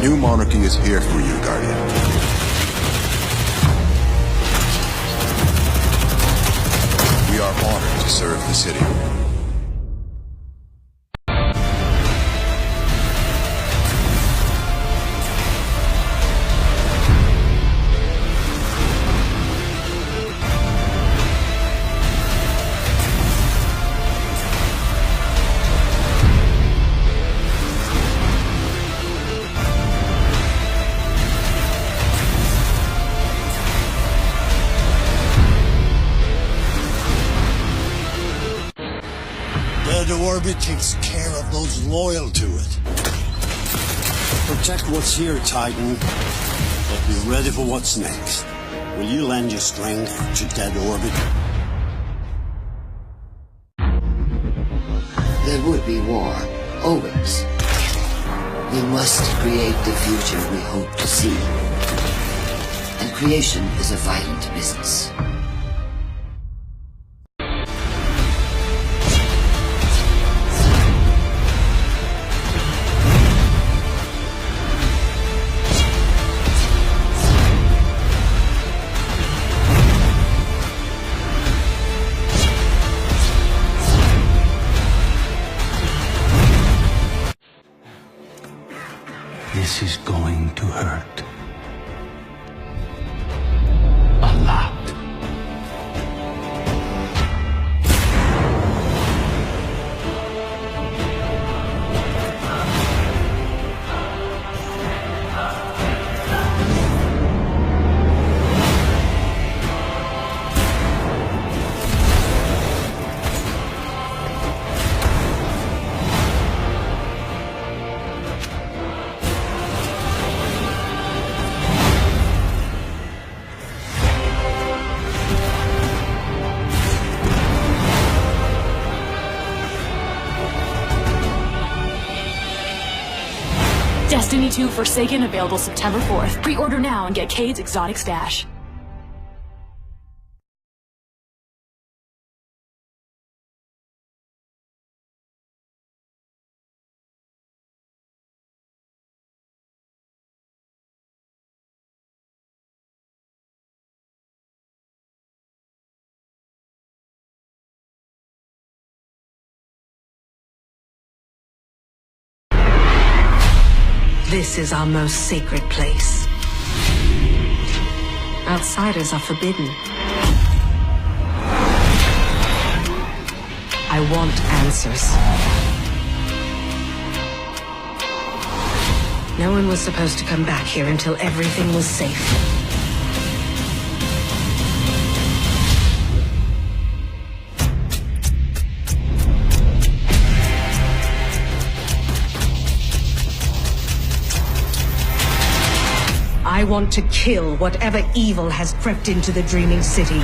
New monarchy is here for you, Guardian. We are honored to serve the city. The orbit takes care of those loyal to it. Protect what's here, Titan, but be ready for what's next. Will you lend your strength to Dead Orbit? There would be war, always. We must create the future we hope to see. And creation is a violent business. This is going to hurt. A lot. Destiny 2 Forsaken available September 4th. Pre-order now and get Cade's exotic stash. This is our most sacred place. Outsiders are forbidden. I want answers. No one was supposed to come back here until everything was safe. I want to kill whatever evil has crept into the Dreaming City.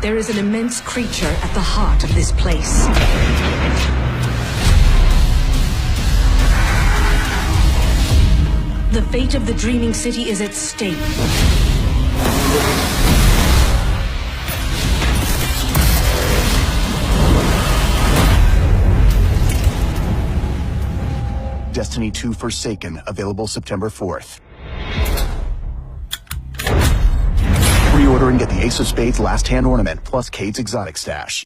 There is an immense creature at the heart of this place. The fate of the Dreaming City is at stake. Destiny 2 Forsaken, available September 4th. Pre-order and get the Ace of Spades Last Hand Ornament, plus Cade's exotic stash.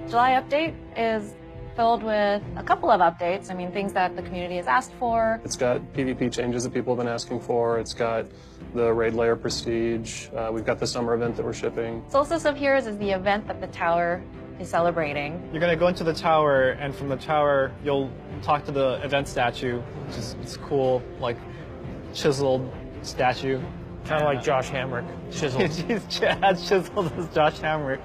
July update is filled with a couple of updates. I mean, things that the community has asked for. It's got PvP changes that people have been asking for. It's got the raid layer prestige. We've got the summer event that we're shipping. Solstice of Heroes is the event that the tower is celebrating. You're going to go into the tower, and from the tower, you'll talk to the event statue, which is it's cool, like chiseled statue. Kind of like Josh Hamrick, chiseled. He's as chiseled as Josh Hamrick.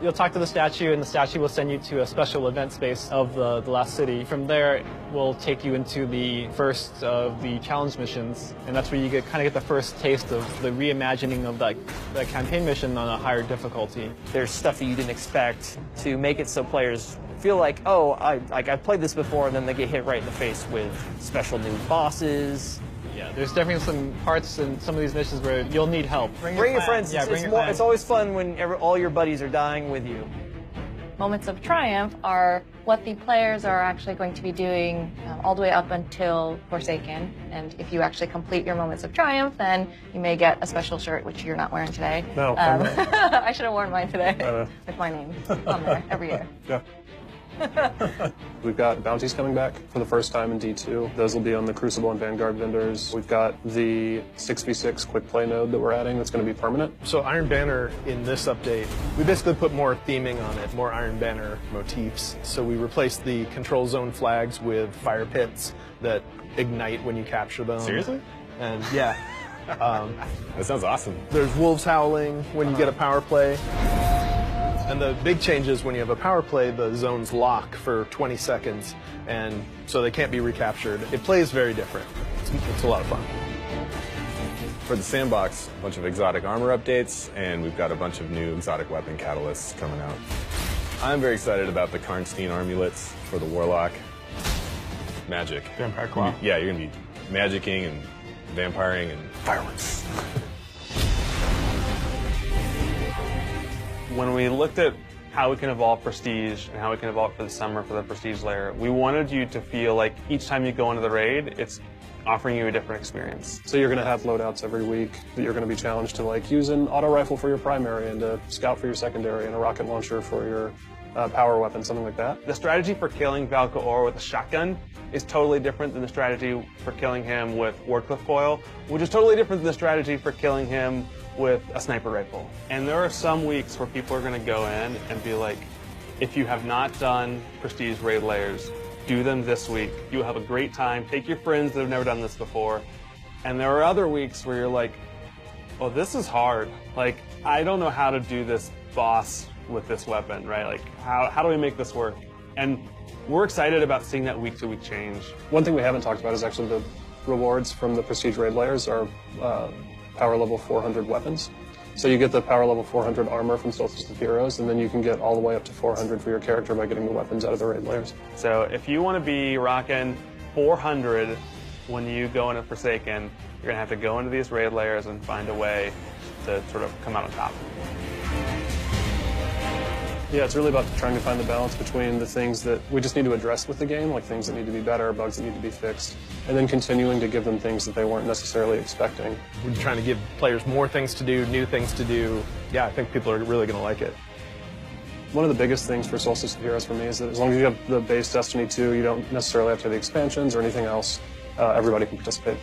You'll talk to the statue, and the statue will send you to a special event space of the last city. From there, we'll take you into the first of the challenge missions, and that's where you kind of get the first taste of the reimagining of that campaign mission on a higher difficulty. There's stuff that you didn't expect to make it so players feel like, oh, I've played this before, and then they get hit right in the face with special new bosses. Yeah, there's definitely some parts in some of these missions where you'll need help. Bring your friends. Yeah, It's always fun when all your buddies are dying with you. Moments of Triumph are what the players are actually going to be doing all the way up until Forsaken. And if you actually complete your Moments of Triumph, then you may get a special shirt, which you're not wearing today. No, I should have worn mine today with my name on there every year. Yeah. We've got bounties coming back for the first time in D2. Those will be on the Crucible and Vanguard vendors. We've got the 6v6 quick play node that we're adding that's going to be permanent. So Iron Banner in this update, we basically put more theming on it, more Iron Banner motifs. So we replaced the control zone flags with fire pits that ignite when you capture them. Seriously? And yeah. That sounds awesome. There's wolves howling when you get a power play. And the big change is when you have a power play, the zones lock for 20 seconds, and so they can't be recaptured. It plays very different. It's a lot of fun. For the sandbox, a bunch of exotic armor updates, and we've got a bunch of new exotic weapon catalysts coming out. I'm very excited about the Karnstein Armulets for the Warlock. Magic. Vampire Claw. Yeah, you're going to be magicking and vampiring and fireworks. When we looked at how we can evolve Prestige and how we can evolve for the summer for the Prestige layer, we wanted you to feel like each time you go into the raid, it's offering you a different experience. So you're going to have loadouts every week that you're going to be challenged to like use an auto rifle for your primary and a scout for your secondary and a rocket launcher for your power weapon, something like that. The strategy for killing Valkaor with a shotgun is totally different than the strategy for killing him with Wardcliff Coil, which is totally different than the strategy for killing him with a sniper rifle. And there are some weeks where people are going to go in and be like, if you have not done Prestige raid layers, do them this week. You'll have a great time. Take your friends that have never done this before. And there are other weeks where you're like, oh, this is hard. Like, I don't know how to do this boss with this weapon, right? Like, how do we make this work? And we're excited about seeing that week-to-week change. One thing we haven't talked about is actually the rewards from the Prestige raid layers are power level 400 weapons. So you get the power level 400 armor from Solstice of Heroes, and then you can get all the way up to 400 for your character by getting the weapons out of the raid layers. So if you want to be rocking 400 when you go into Forsaken, you're going to have to go into these raid layers and find a way to sort of come out on top. Yeah, it's really about trying to find the balance between the things that we just need to address with the game, like things that need to be better, bugs that need to be fixed, and then continuing to give them things that they weren't necessarily expecting. We're trying to give players more things to do, new things to do. Yeah, I think people are really going to like it. One of the biggest things for Solstice of Heroes for me is that as long as you have the base Destiny 2, you don't necessarily have to have the expansions or anything else. Everybody can participate.